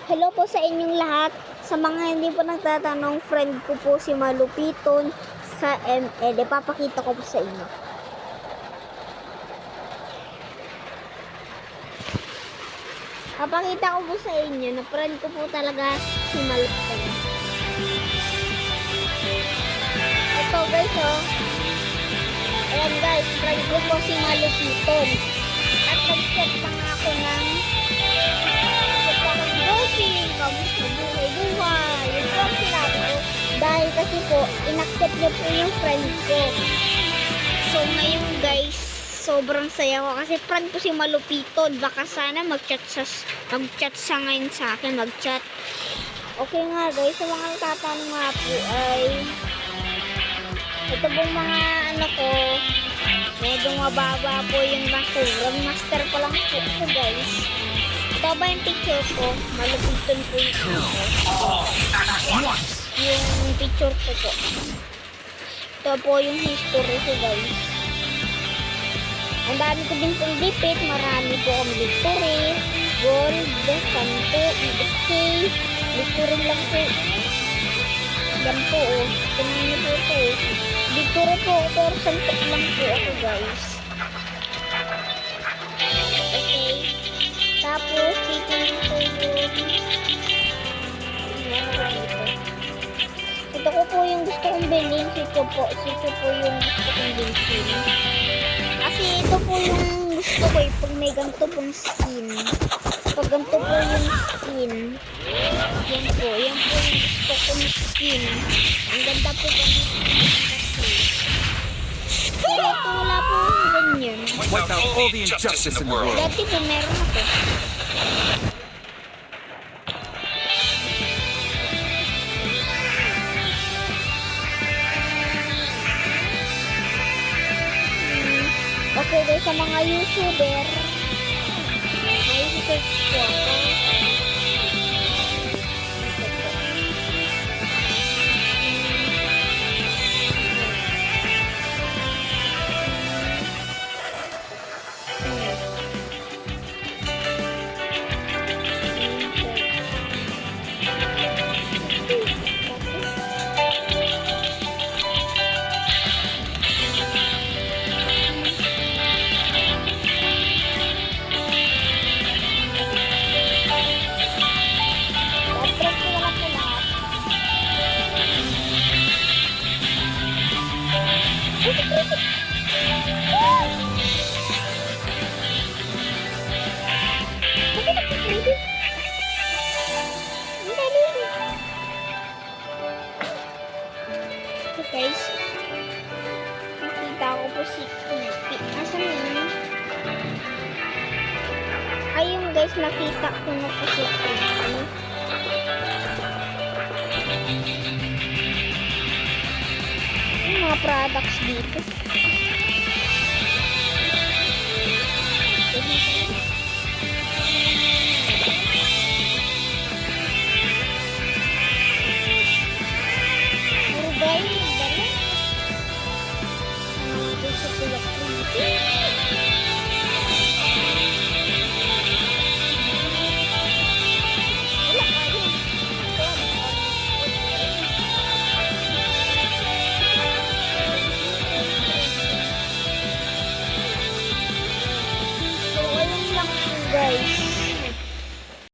Hello po sa inyong lahat. Sa mga hindi po nagtatanong, friend ko po si Malupiton sa ML. Ipapakita ko po sa inyo. Papakita ko po sa inyo na friend ko po talaga si Malupiton. Ito guys, oh. Ayan guys, friend ko po si Malupiton. At nag-check pa nga ako ng bossing, kamusta buhay. Yun po ang sinabi ko. Dahil kasi po, in-accept niya po yung friend ko. So ngayon guys, sobrang saya ko kasi friend ko si Malupiton. Baka sana mag-chat sa ngayon sa akin, mag-chat. Okay nga guys, sa mga tatanong nga po ay ito pong mga ano ko, medyo mababa po yung rank master pa lang po ito guys. Ito ba yung picture ko? Malupiton po yung picture ko po. Ito po yung history ko guys. Ang dami ko din pong dipit. Marami po kami victory, gold, santo, EXP, victory lang po. Yan po oh. Tingnan niyo po ito oh. Victory po, pero santo lang po ako guys. Okay. Tapos, dito po ito ko po yung gusto kong bilhin. Ito po yung gusto kong bilhin. Kasi ito po yung gusto ko pag may ganito pong skin. Pag ganito po yung skin. Yan po yung gusto kong skin. Ang ganda po ganito kasi. Pero ito wala po ganyan. Wipe out all the injustice in the world. Dati po meron ako. Okay guys, sa mga YouTuber, may search ko ako. Guys, nakita ko po si Pipi. Asan yun? Ayun guys, nakita ko na po si Pipi. Yung mga products dito.